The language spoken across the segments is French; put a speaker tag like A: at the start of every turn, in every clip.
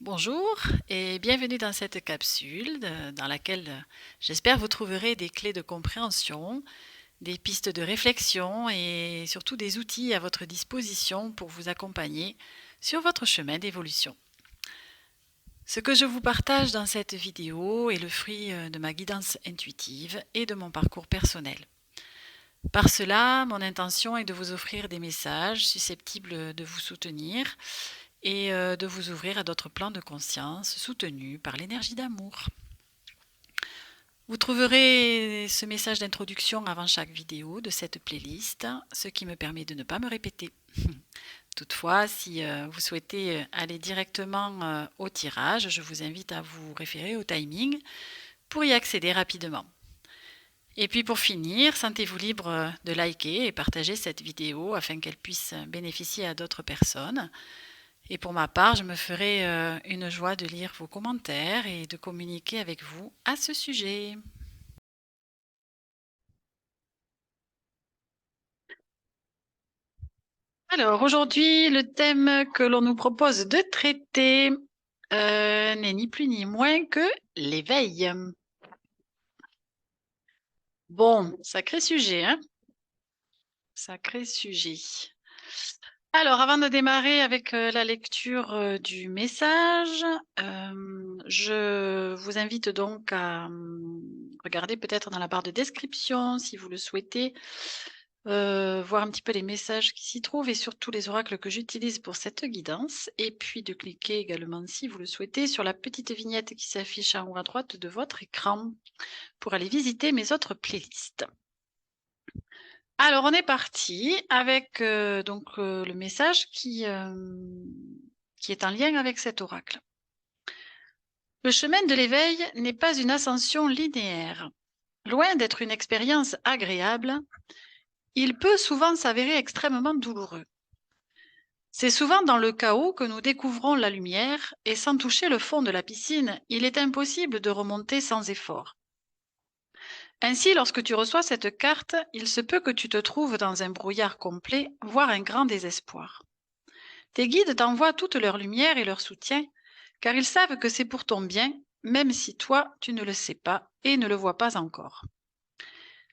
A: Bonjour et bienvenue dans cette capsule dans laquelle j'espère vous trouverez des clés de compréhension, des pistes de réflexion et surtout des outils à votre disposition pour vous accompagner sur votre chemin d'évolution. Ce que je vous partage dans cette vidéo est le fruit de ma guidance intuitive et de mon parcours personnel. Par cela, mon intention est de vous offrir des messages susceptibles de vous soutenir et de vous ouvrir à d'autres plans de conscience soutenus par l'énergie d'amour. Vous trouverez ce message d'introduction avant chaque vidéo de cette playlist, ce qui me permet de ne pas me répéter. Toutefois, si vous souhaitez aller directement au tirage, je vous invite à vous référer au timing pour y accéder rapidement. Et puis pour finir, sentez-vous libre de liker et partager cette vidéo afin qu'elle puisse bénéficier à d'autres personnes. Et pour ma part, je me ferai une joie de lire vos commentaires et de communiquer avec vous à ce sujet. Alors aujourd'hui, le thème que l'on nous propose de traiter n'est ni plus ni moins que l'éveil. Bon, sacré sujet, hein? Sacré sujet. Alors, avant de démarrer avec la lecture du message, je vous invite donc à regarder peut-être dans la barre de description, si vous le souhaitez, voir un petit peu les messages qui s'y trouvent et surtout les oracles que j'utilise pour cette guidance. Et puis de cliquer également, si vous le souhaitez, sur la petite vignette qui s'affiche en haut à droite de votre écran pour aller visiter mes autres playlists. Alors, on est parti avec le message qui est en lien avec cet oracle. Le chemin de l'éveil n'est pas une ascension linéaire. Loin d'être une expérience agréable, il peut souvent s'avérer extrêmement douloureux. C'est souvent dans le chaos que nous découvrons la lumière, et sans toucher le fond de la piscine, il est impossible de remonter sans effort. Ainsi, lorsque tu reçois cette carte, il se peut que tu te trouves dans un brouillard complet, voire un grand désespoir. Tes guides t'envoient toute leur lumière et leur soutien, car ils savent que c'est pour ton bien, même si toi, tu ne le sais pas et ne le vois pas encore.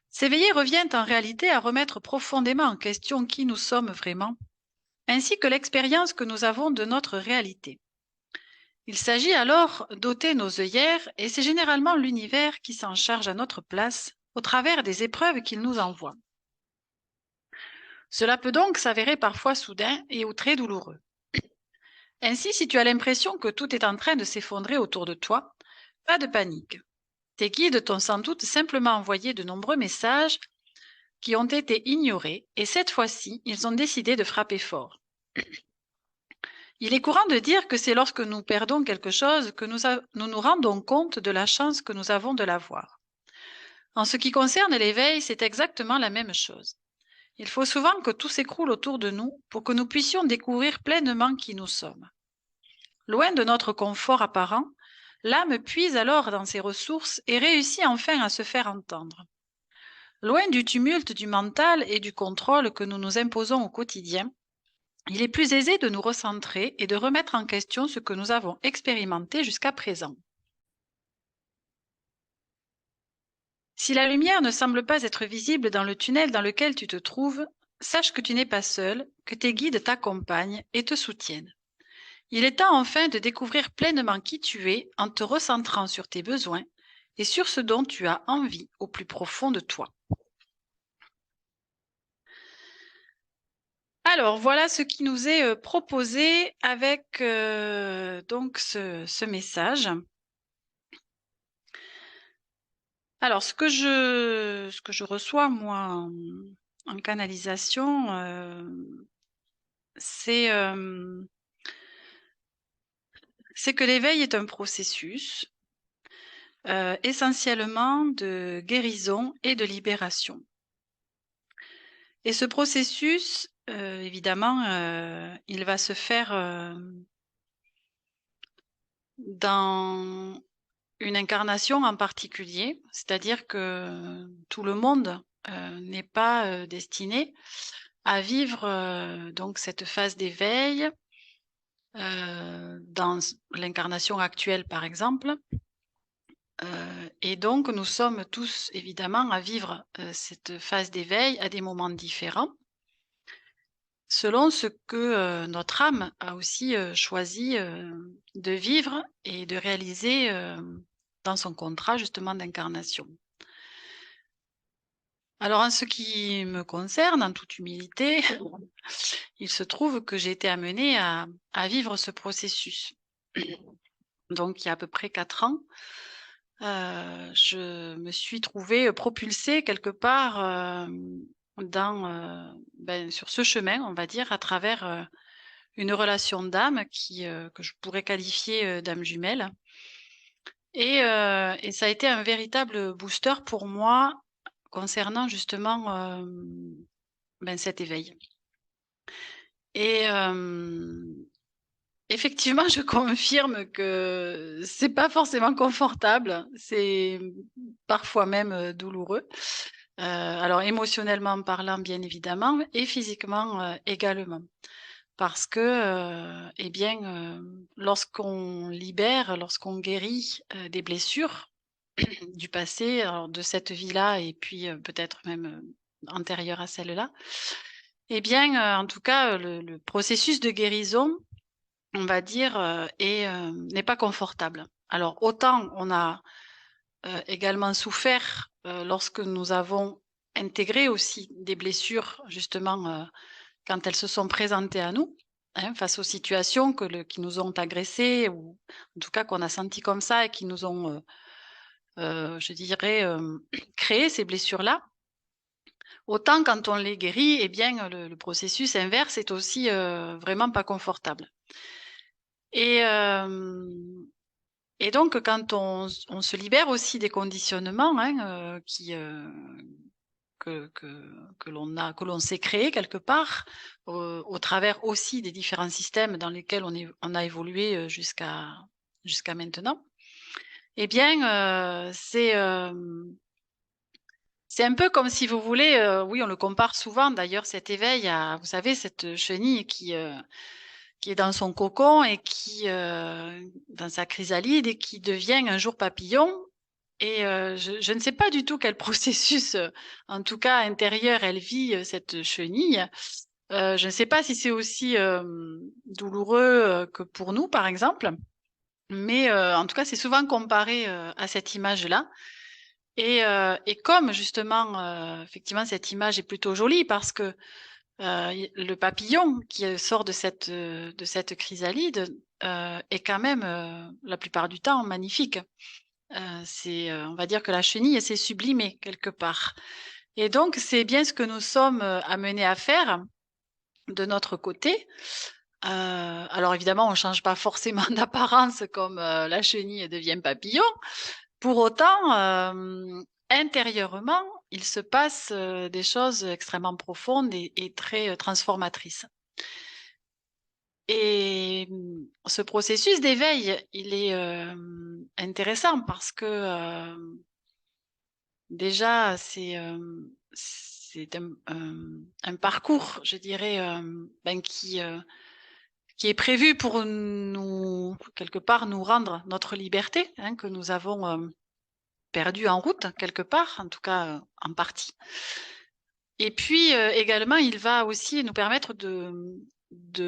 A: S'éveiller revient en réalité à remettre profondément en question qui nous sommes vraiment, ainsi que l'expérience que nous avons de notre réalité. Il s'agit alors d'ôter nos œillères, et c'est généralement l'univers qui s'en charge à notre place, au travers des épreuves qu'il nous envoie. Cela peut donc s'avérer parfois soudain et ou très douloureux. Ainsi, si tu as l'impression que tout est en train de s'effondrer autour de toi, pas de panique. Tes guides t'ont sans doute simplement envoyé de nombreux messages qui ont été ignorés, et cette fois-ci, ils ont décidé de frapper fort. Il est courant de dire que c'est lorsque nous perdons quelque chose que nous nous rendons compte de la chance que nous avons de l'avoir. En ce qui concerne l'éveil, c'est exactement la même chose. Il faut souvent que tout s'écroule autour de nous pour que nous puissions découvrir pleinement qui nous sommes. Loin de notre confort apparent, l'âme puise alors dans ses ressources et réussit enfin à se faire entendre. Loin du tumulte du mental et du contrôle que nous nous imposons au quotidien, il est plus aisé de nous recentrer et de remettre en question ce que nous avons expérimenté jusqu'à présent. Si la lumière ne semble pas être visible dans le tunnel dans lequel tu te trouves, sache que tu n'es pas seul, que tes guides t'accompagnent et te soutiennent. Il est temps enfin de découvrir pleinement qui tu es en te recentrant sur tes besoins et sur ce dont tu as envie au plus profond de toi. Alors voilà ce qui nous est proposé avec donc ce message. Alors ce que je reçois moi en canalisation, c'est que l'éveil est un processus essentiellement de guérison et de libération. Et ce processus, évidemment, il va se faire dans une incarnation en particulier, c'est-à-dire que tout le monde n'est pas destiné à vivre donc cette phase d'éveil dans l'incarnation actuelle, par exemple. Et donc nous sommes tous évidemment à vivre, cette phase d'éveil à des moments différents, selon ce que, notre âme a aussi, choisi, de vivre et de réaliser, dans son contrat justement d'incarnation. Alors en ce qui me concerne, en toute humilité, il se trouve que j'ai été amenée à vivre ce processus. Donc il y a à peu près 4 ans, je me suis trouvée, propulsée quelque part, sur ce chemin, on va dire, à travers, une relation d'âme que je pourrais qualifier, d'âme jumelle et ça a été un véritable booster pour moi concernant justement, cet éveil et effectivement, je confirme que c'est pas forcément confortable, c'est parfois même, douloureux. Alors émotionnellement parlant, bien évidemment et physiquement, également. Parce que, lorsqu'on libère, lorsqu'on guérit, des blessures du passé, alors de cette vie-là et puis, peut-être même, antérieure à celle-là, en tout cas, le processus de guérison, on va dire, n'est pas confortable. Alors autant on a, également souffert, lorsque nous avons intégré aussi des blessures justement, quand elles se sont présentées à nous, hein, face aux situations qui nous ont agressés ou en tout cas qu'on a senti comme ça et qui nous ont, je dirais, créé ces blessures-là. Autant quand on les guérit, le processus inverse est aussi, vraiment pas confortable. Et hem et donc quand on se libère aussi des conditionnements, hein, que l'on s'est créé quelque part, au travers aussi des différents systèmes dans lesquels on a évolué, jusqu'à maintenant. C'est un peu comme si vous voulez, oui, on le compare souvent d'ailleurs cet éveil à, vous savez, cette chenille qui est dans son cocon et dans sa chrysalide et qui devient un jour papillon et je ne sais pas du tout quel processus, en tout cas intérieur, elle vit, cette chenille. Je ne sais pas si c'est aussi, douloureux, que pour nous, par exemple, mais en tout cas, c'est souvent comparé, à cette image-là et comme justement, effectivement, cette image est plutôt jolie parce que, le papillon qui, sort de cette chrysalide, est quand même, la plupart du temps magnifique. On va dire que la chenille s'est sublimée quelque part et donc c'est bien ce que nous sommes, amenés à faire de notre côté. Alors évidemment, on change pas forcément d'apparence comme, la chenille devient papillon. Pour autant, intérieurement, il se passe, des choses extrêmement profondes et très, transformatrices et ce processus d'éveil, il est, intéressant parce que, déjà c'est un parcours, je dirais, qui est prévu pour nous quelque part, nous rendre notre liberté, hein, que nous avons, perdue en route quelque part, en tout cas, en partie et puis, également, il va aussi nous permettre de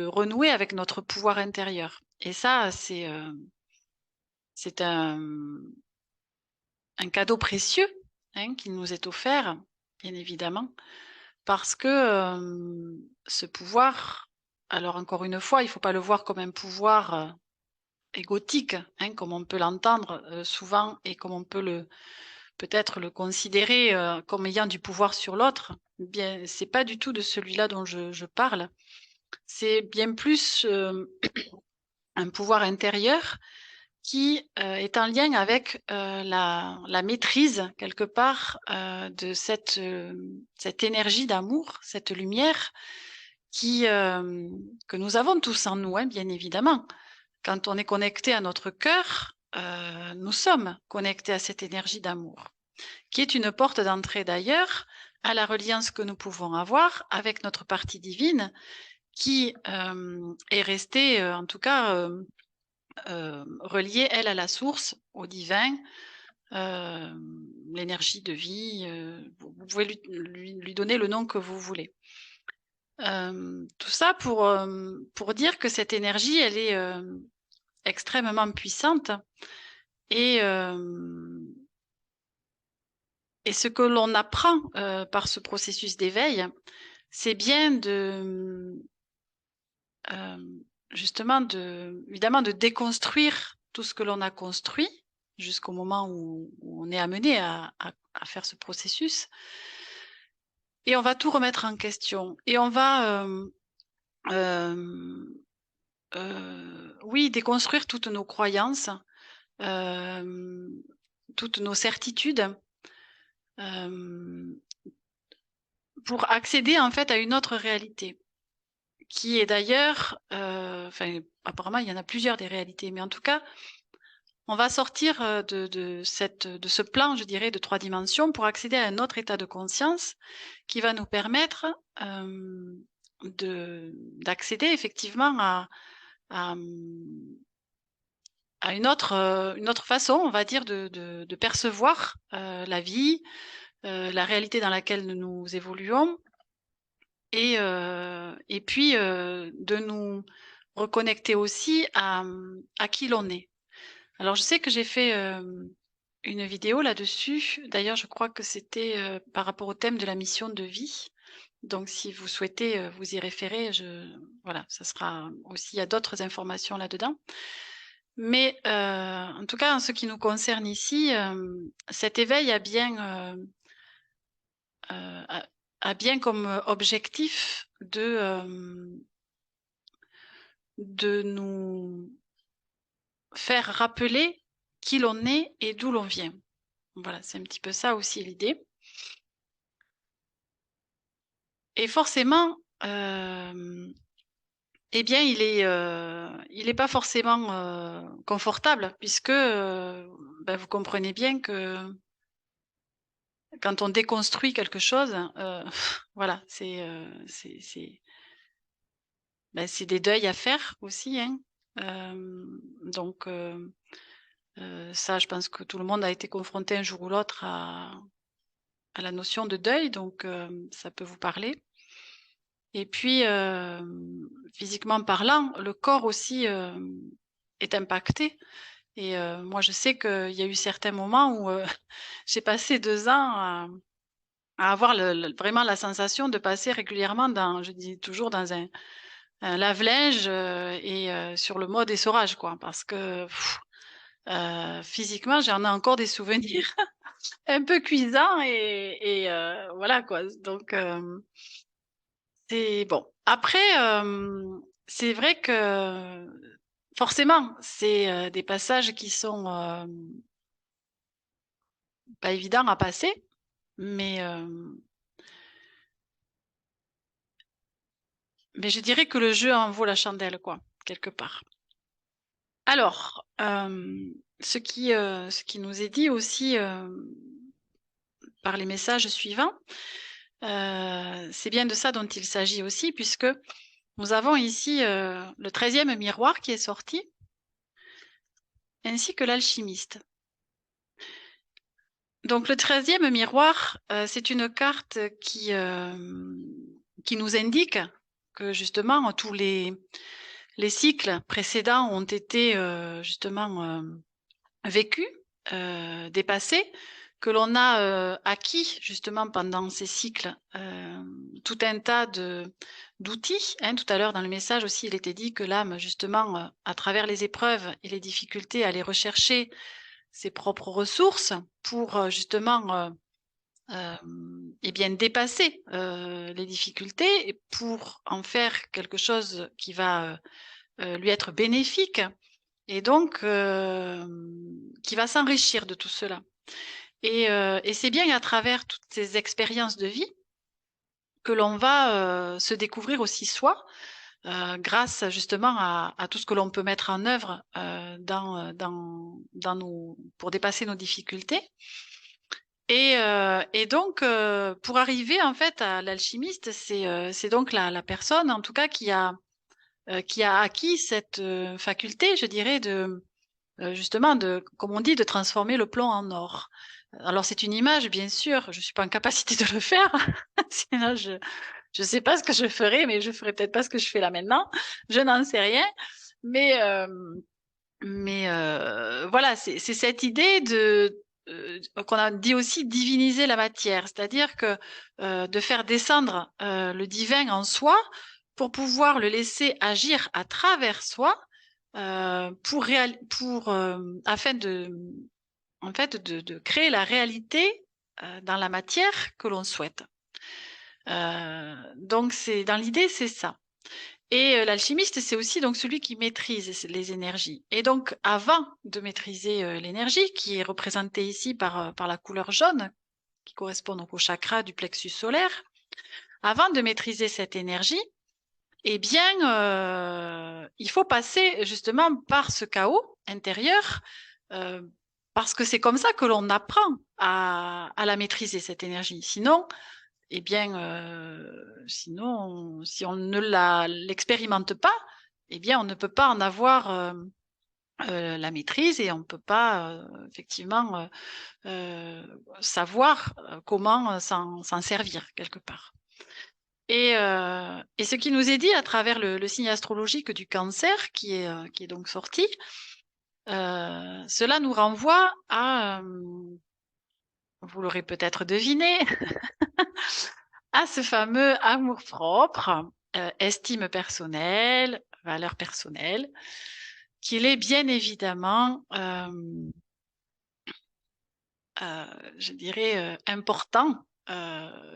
A: renouer avec notre pouvoir intérieur et ça, c'est un cadeau précieux, hein, qui nous est offert, bien évidemment, parce que, ce pouvoir alors encore une fois, il faut pas le voir comme un pouvoir, égotique, hein, comme on peut l'entendre, souvent et comme on peut peut-être le considérer, comme ayant du pouvoir sur l'autre. Bien, c'est pas du tout de celui-là dont je parle. C'est bien plus, un pouvoir intérieur qui, est en lien avec, la maîtrise quelque part, de cette énergie d'amour, cette lumière que nous avons tous en nous, hein, bien évidemment. Quand on est connecté à notre cœur, nous sommes connectés à cette énergie d'amour, qui est une porte d'entrée d'ailleurs à la reliance que nous pouvons avoir avec notre partie divine qui, est restée, en tout cas, reliée, elle, à la source, au divin, l'énergie de vie, vous pouvez lui donner le nom que vous voulez. Tout ça pour dire que cette énergie, elle est, extrêmement puissante et ce que l'on apprend, par ce processus d'éveil, c'est bien justement évidemment de déconstruire tout ce que l'on a construit jusqu'au moment où on est amené à faire ce processus et on va tout remettre en question et on va, oui, déconstruire toutes nos croyances, toutes nos certitudes, hem, pour accéder en fait à une autre réalité. Qui est d'ailleurs, enfin, apparemment, il y en a plusieurs des réalités, mais en tout cas, on va sortir, de ce plan, je dirais, de 3 dimensions pour accéder à un autre état de conscience qui va nous permettre, d'accéder effectivement à, à une autre façon, on va dire, de percevoir, la vie, la réalité dans laquelle nous évoluons et puis, de nous reconnecter aussi à qui l'on est. Alors je sais que j'ai fait, une vidéo là-dessus. D'ailleurs, je crois que c'était, par rapport au thème de la mission de vie. Donc si vous souhaitez, vous y référer, voilà, ça sera aussi il y a d'autres informations là-dedans. Mais, en tout cas, en ce qui nous concerne ici, cet éveil a bien, a bien comme, objectif de nous faire rappeler qui l'on est et d'où l'on vient. Voilà, c'est un petit peu ça aussi l'idée. Et forcément, eh bien, il est pas forcément, confortable puisque, bah, vous comprenez bien que quand on déconstruit quelque chose, voilà, bah, c'est des deuils à faire aussi, hein. Donc ça, je pense que tout le monde a été confronté un jour ou l'autre à la notion de deuil, donc ça peut vous parler. Et puis, physiquement parlant, le corps aussi, est impacté et moi, je sais qu'il y a eu certains moments où, j'ai passé 2 ans à avoir le vraiment la sensation de passer régulièrement dans je dis toujours dans un lave-linge, et sur le mode essorage, quoi. Parce que, physiquement, j'en ai encore des souvenirs un peu cuisants et voilà, quoi. Donc c'est bon. Après, c'est vrai que forcément, c'est, des passages qui sont, pas évidents à passer, mais je dirais que le jeu en vaut la chandelle, quoi, quelque part. Alors, ce qui nous est dit aussi, par les messages suivants, c'est bien de ça dont il s'agit aussi puisque nous avons ici, le 13e miroir qui est sorti, ainsi que l'alchimiste. Donc le 13e miroir, c'est une carte qui nous indique que justement tous les cycles précédents ont été, justement, vécus, dépassés, que l'on a, acquis justement pendant ces cycles, tout un tas d'outils, hein. Tout à l'heure dans le message aussi, il était dit que l'âme justement, à travers les épreuves et les difficultés, allait rechercher ses propres ressources pour, justement, et bien dépasser, les difficultés et pour en faire quelque chose qui va, lui être bénéfique et donc qui va s'enrichir de tout cela et c'est bien à travers toutes ces expériences de vie que l'on va, se découvrir aussi soi, grâce justement à tout ce que l'on peut mettre en œuvre, dans nos pour dépasser nos difficultés et donc pour arriver en fait à l'alchimiste, c'est donc la personne en tout cas qui a qui a acquis cette faculté, je dirais, justement, comme on dit, de transformer le plomb en or. Alors, c'est une image, bien sûr, je suis pas en capacité de le faire, sinon je sais pas ce que je ferais, mais je ferais peut-être pas ce que je fais là maintenant, je n'en sais rien, mais voilà, c'est cette idée qu'on a dit aussi diviniser la matière, c'est-à-dire que de faire descendre le divin en soi pour pouvoir le laisser agir à travers soi afin en fait, de créer la réalité dans la matière que l'on souhaite. Donc dans l'idée, c'est ça. Et l'alchimiste, c'est aussi donc celui qui maîtrise les énergies. Et donc, avant de maîtriser l'énergie, qui est représentée ici par la couleur jaune, qui correspond donc au chakra du plexus solaire, avant de maîtriser cette énergie, eh bien, il faut passer justement par ce chaos intérieur, euh, parce que c'est comme ça que l'on apprend à la maîtriser, cette énergie. Sinon, eh bien, sinon, si on ne l'expérimente pas, eh bien, on ne peut pas en avoir la maîtrise et on ne peut pas effectivement savoir comment s'en servir quelque part. Et ce qui nous est dit à travers le signe astrologique du Cancer, qui est donc sorti, cela nous renvoie à, vous l'aurez peut-être deviné, à ce fameux amour-propre, estime personnelle, valeur personnelle, qu'il est bien évidemment, je dirais, important,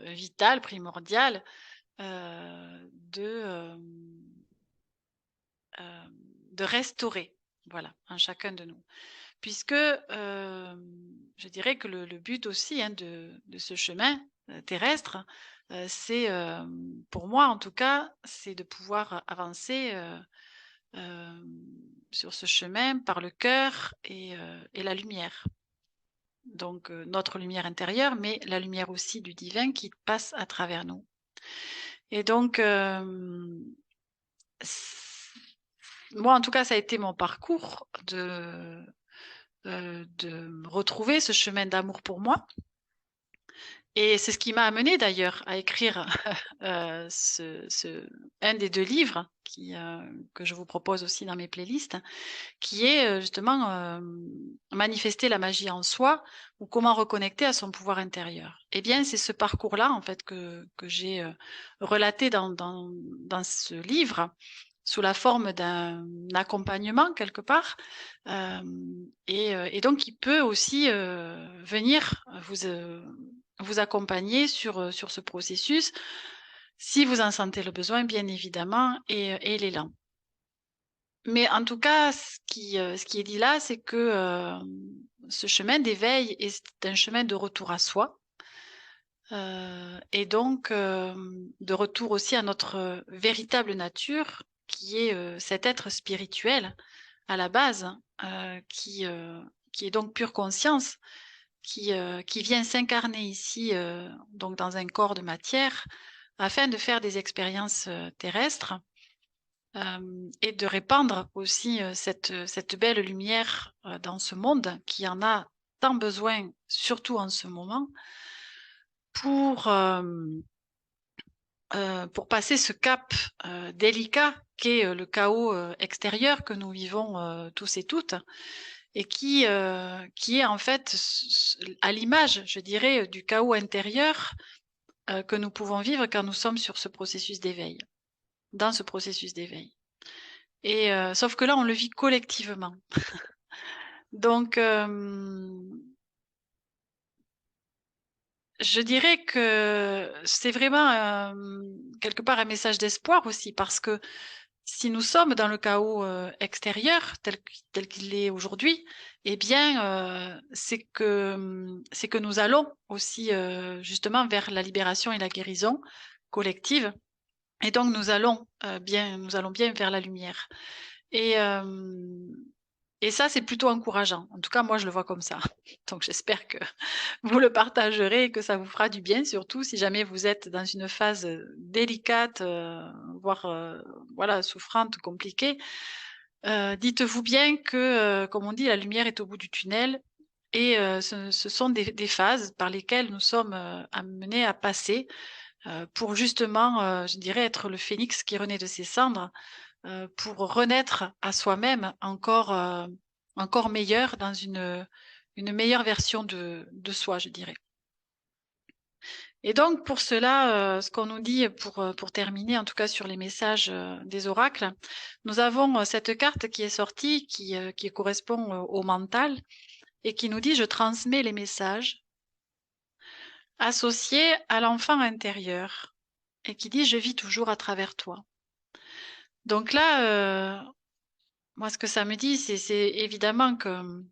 A: vital, primordial, de restaurer, voilà, en chacun de nous. Puisque je dirais que le but aussi hein, de ce chemin terrestre, c'est, pour moi en tout cas, c'est de pouvoir avancer euh, sur ce chemin par le cœur et la lumière. Donc notre lumière intérieure, mais la lumière aussi du divin qui passe à travers nous. Et donc, moi en tout cas, ça a été mon parcours de retrouver ce chemin d'amour pour moi. Et c'est ce qui m'a amené d'ailleurs à écrire un des 2 livres que je vous propose aussi dans mes playlists, qui est justement manifester la magie en soi ou comment reconnecter à son pouvoir intérieur. Eh bien, c'est ce parcours-là en fait que j'ai relaté dans ce livre sous la forme d'un accompagnement quelque part, et donc il peut aussi venir vous accompagner sur ce processus si vous en sentez le besoin, bien évidemment, et l'élan. Mais en tout cas, ce qui est dit là, c'est que ce chemin d'éveil est un chemin de retour à soi, et donc de retour aussi à notre véritable nature, qui est cet être spirituel à la base, qui est donc pure conscience, qui vient s'incarner ici, donc dans un corps de matière, afin de faire des expériences terrestres et de répandre aussi cette belle lumière dans ce monde qui en a tant besoin, surtout en ce moment, pour, pour passer ce cap délicat qu'est le chaos extérieur que nous vivons tous et toutes, et qui est en fait à l'image, je dirais, du chaos intérieur que nous pouvons vivre quand nous sommes sur ce processus d'éveil, dans ce processus d'éveil. Et sauf que là, on le vit collectivement. Donc, je dirais que c'est vraiment quelque part un message d'espoir aussi, parce que si nous sommes dans le chaos extérieur tel qu'il est aujourd'hui, eh bien, c'est que nous allons aussi justement vers la libération et la guérison collective, et donc nous allons bien vers la lumière. Et Et ça, c'est plutôt encourageant. En tout cas, moi, je le vois comme ça. Donc, j'espère que vous le partagerez et que ça vous fera du bien, surtout si jamais vous êtes dans une phase délicate, voire voilà, souffrante, compliquée. Dites-vous bien que, comme on dit, la lumière est au bout du tunnel et ce sont des phases par lesquelles nous sommes amenés à passer pour justement, je dirais, être le phénix qui renaît de ses cendres, pour renaître à soi-même encore meilleur dans une meilleure version de soi, je dirais. Et donc pour cela, ce qu'on nous dit pour terminer, en tout cas sur les messages, des oracles, nous avons, cette carte qui est sortie qui correspond, au mental et qui nous dit: «Je transmets les messages associés à l'enfant intérieur» et qui dit: «Je vis toujours à travers toi». Donc là, moi ce que ça me dit, c'est évidemment que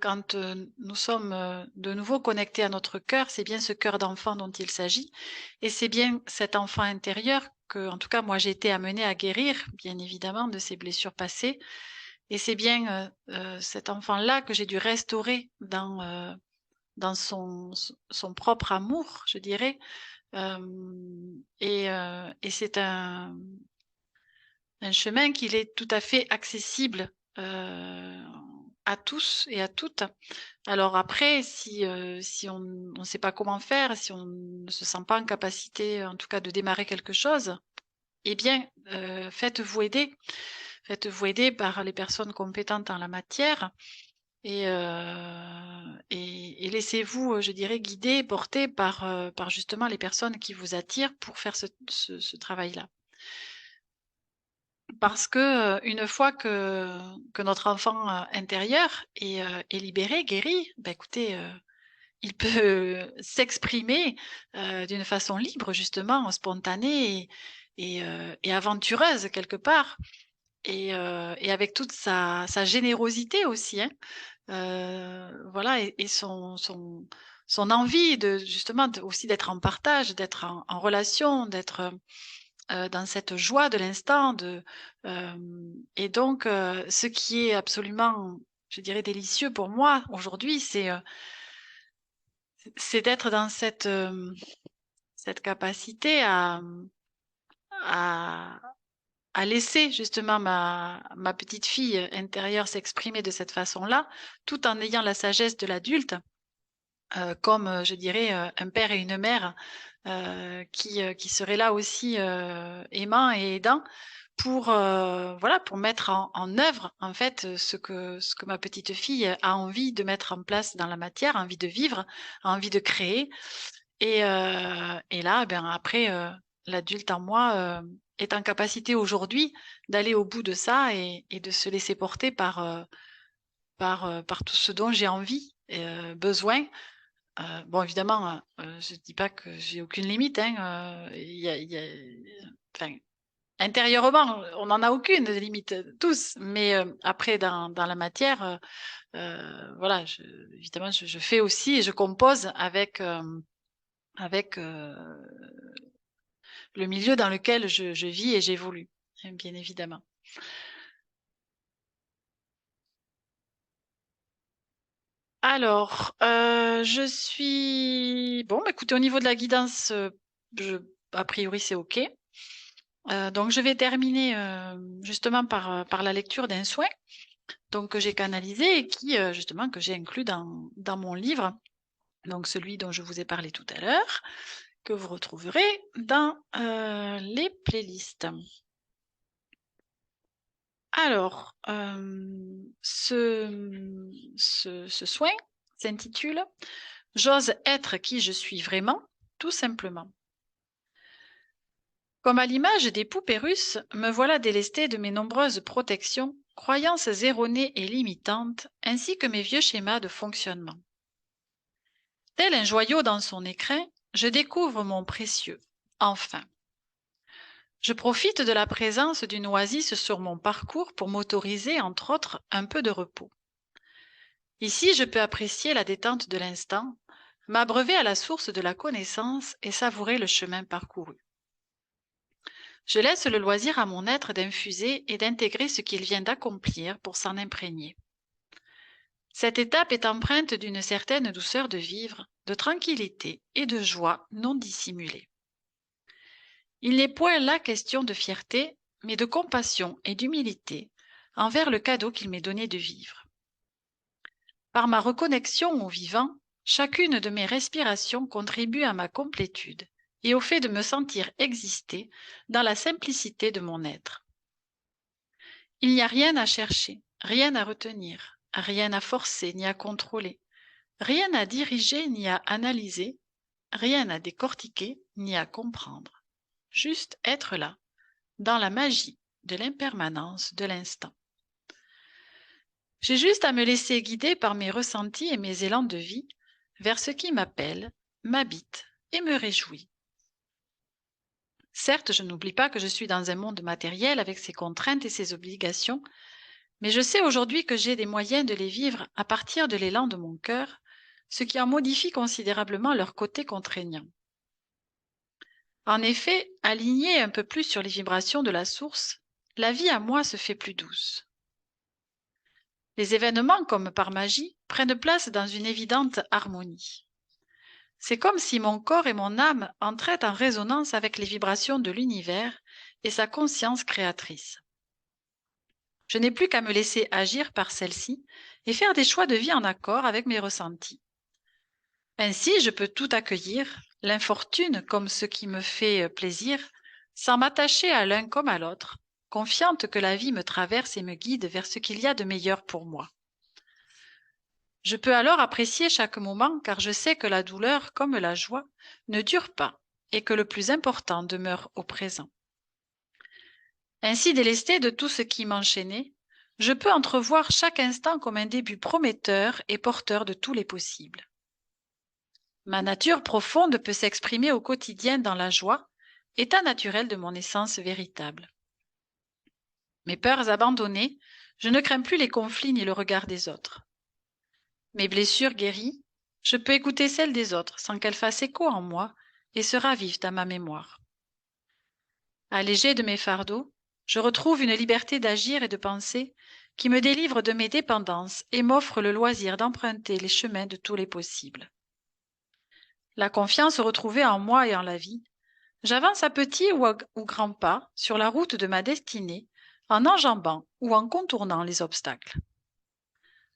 A: quand, nous sommes, de nouveau connectés à notre cœur, c'est bien ce cœur d'enfant dont il s'agit et c'est bien cet enfant intérieur que, en tout cas moi j'ai été amenée à guérir, bien évidemment, de ses blessures passées et c'est bien, cet enfant-là que j'ai dû restaurer dans son propre amour, je dirais, et c'est un chemin qu'il est tout à fait accessible, à tous et à toutes. Alors après, si on ne sait pas comment faire, si on ne se sent pas en capacité, en tout cas, de démarrer quelque chose, eh bien, faites-vous aider. Faites-vous aider par les personnes compétentes en la matière et laissez-vous, je dirais, guider, porter par justement les personnes qui vous attirent pour faire ce travail-là. Parce que, une fois que notre enfant, intérieur est libéré, guéri, bah, écoutez, il peut s'exprimer, d'une façon libre justement, spontanée et aventureuse quelque part et avec toute sa générosité aussi, hein. Voilà et son envie de justement aussi d'être en partage, d'être en relation, d'être, dans cette joie de l'instant et donc ce qui est absolument, je dirais délicieux pour moi aujourd'hui, c'est d'être dans cette capacité à à laisser justement ma petite fille intérieure s'exprimer de cette façon-là, tout en ayant la sagesse de l'adulte, comme, je dirais, un père et une mère, qui seraient là aussi, aimants et aidants pour, voilà, pour mettre en œuvre, en fait, ce que ma petite fille a envie de mettre en place dans la matière, a envie de vivre, a envie de créer et là, ben, après, l'adulte en moi, est en capacité aujourd'hui d'aller au bout de ça et de se laisser porter par tout ce dont j'ai envie et besoin. Bon évidemment, je dis pas que j'ai aucune limite, hein, il y a enfin, intérieurement, on n'en a aucune limite, tous, mais après dans la matière, voilà, évidemment, je fais aussi et je compose avec, le milieu dans lequel je vis et j'évolue, hein, bien évidemment. Alors, je suis bon, bah, écoutez, au niveau de la guidance, je a priori, c'est OK. Donc je vais terminer, justement par la lecture d'un soin, donc que j'ai canalisé et qui, justement que j'ai inclus dans mon livre, donc celui dont je vous ai parlé tout à l'heure, que vous retrouverez dans, les playlists. Alors, ce soin s'intitule: «J'ose être qui je suis vraiment, tout simplement». Comme à l'image des poupées russes, me voilà délestée de mes nombreuses protections, croyances erronées et limitantes, ainsi que mes vieux schémas de fonctionnement. Tel un joyau dans son écrin, je découvre mon précieux. Enfin. Je profite de la présence d'une oasis sur mon parcours pour m'autoriser, entre autres, un peu de repos. Ici, je peux apprécier la détente de l'instant, m'abreuver à la source de la connaissance et savourer le chemin parcouru. Je laisse le loisir à mon être d'infuser et d'intégrer ce qu'il vient d'accomplir pour s'en imprégner. Cette étape est empreinte d'une certaine douceur de vivre, de tranquillité et de joie non dissimulée. Il n'est point là question de fierté, mais de compassion et d'humilité envers le cadeau qu'il m'est donné de vivre. Par ma reconnexion au vivant, chacune de mes respirations contribue à ma complétude et au fait de me sentir exister dans la simplicité de mon être. Il n'y a rien à chercher, rien à retenir, rien à forcer ni à contrôler, rien à diriger ni à analyser, rien à décortiquer ni à comprendre. Juste être là, dans la magie de l'impermanence de l'instant. J'ai juste à me laisser guider par mes ressentis et mes élans de vie vers ce qui m'appelle, m'habite et me réjouit. Certes, je n'oublie pas que je suis dans un monde matériel avec ses contraintes et ses obligations, mais je sais aujourd'hui que j'ai des moyens de les vivre à partir de l'élan de mon cœur, ce qui en modifie considérablement leur côté contraignant. En effet, alignée un peu plus sur les vibrations de la source, la vie à moi se fait plus douce. Les événements, comme par magie, prennent place dans une évidente harmonie. C'est comme si mon corps et mon âme entraient en résonance avec les vibrations de l'univers et sa conscience créatrice. Je n'ai plus qu'à me laisser agir par celle-ci et faire des choix de vie en accord avec mes ressentis. Ainsi, je peux tout accueillir, l'infortune comme ce qui me fait plaisir, sans m'attacher à l'un comme à l'autre, confiante que la vie me traverse et me guide vers ce qu'il y a de meilleur pour moi. Je peux alors apprécier chaque moment car je sais que la douleur, comme la joie, ne dure pas et que le plus important demeure au présent. Ainsi délesté de tout ce qui m'enchaînait, je peux entrevoir chaque instant comme un début prometteur et porteur de tous les possibles. Ma nature profonde peut s'exprimer au quotidien dans la joie, état naturel de mon essence véritable. Mes peurs abandonnées, je ne crains plus les conflits ni le regard des autres. Mes blessures guéries, je peux écouter celles des autres sans qu'elles fassent écho en moi et se ravivent à ma mémoire. Allégée de mes fardeaux, je retrouve une liberté d'agir et de penser qui me délivre de mes dépendances et m'offre le loisir d'emprunter les chemins de tous les possibles. La confiance retrouvée en moi et en la vie, j'avance à petits ou grands pas sur la route de ma destinée en enjambant ou en contournant les obstacles.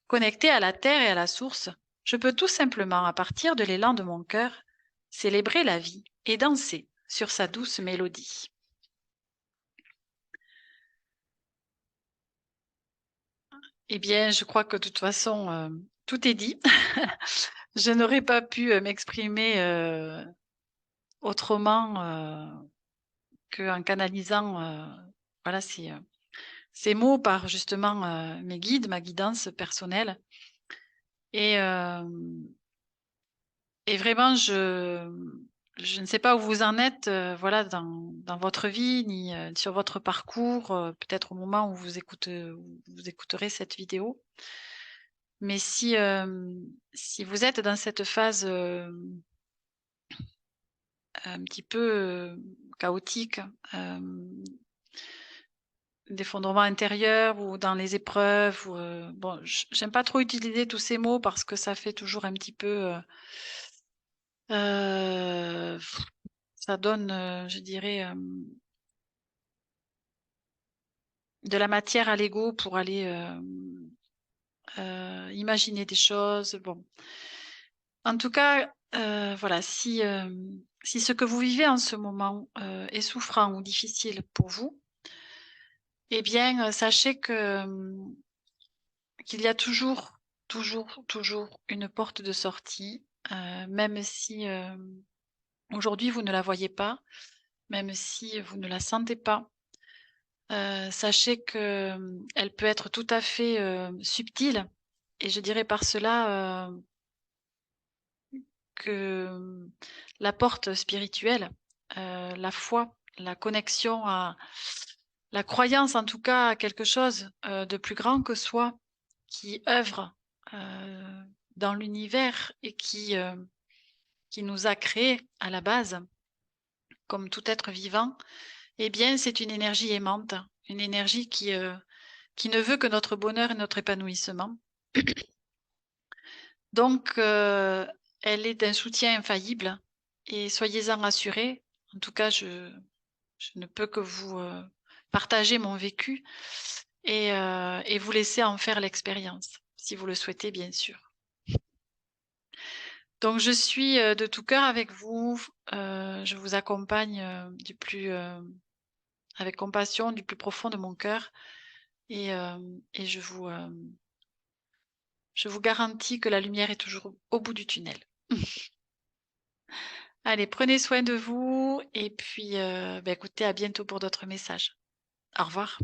A: Connecté à la terre et à la source, je peux tout simplement, à partir de l'élan de mon cœur, célébrer la vie et danser sur sa douce mélodie. Eh bien, je crois que de toute façon, tout est dit. Je n'aurais pas pu m'exprimer autrement qu'en canalisant voilà, ces mots par justement mes guides, ma guidance personnelle. Et vraiment, je ne sais pas où vous en êtes voilà, dans votre vie, ni sur votre parcours, peut-être au moment où vous écouterez cette vidéo. Mais si vous êtes dans cette phase un petit peu chaotique, d'effondrement intérieur ou dans les épreuves, ou, bon, j'aime pas trop utiliser tous ces mots parce que ça fait toujours un petit peu euh, ça donne, je dirais, de la matière à l'ego pour aller imaginer des choses. Bon, en tout cas, voilà, si ce que vous vivez en ce moment est souffrant ou difficile pour vous, eh bien, sachez que qu'il y a toujours, toujours une porte de sortie, même si aujourd'hui vous ne la voyez pas, même si vous ne la sentez pas. Sachez que elle peut être tout à fait subtile, et je dirais par cela que la porte spirituelle, la foi, la connexion à la croyance, en tout cas, à quelque chose de plus grand que soi, qui œuvre dans l'univers et qui nous a créés à la base, comme tout être vivant, eh bien, c'est une énergie aimante, une énergie qui ne veut que notre bonheur et notre épanouissement. Donc, elle est d'un soutien infaillible et soyez-en rassurés. En tout cas, je ne peux que vous, partager mon vécu et vous laisser en faire l'expérience, si vous le souhaitez, bien sûr. Donc je suis, de tout cœur avec vous, je vous accompagne, avec compassion, du plus profond de mon cœur et je vous garantis que la lumière est toujours au bout du tunnel. Allez, prenez soin de vous et puis, écoutez, à bientôt pour d'autres messages. Au revoir.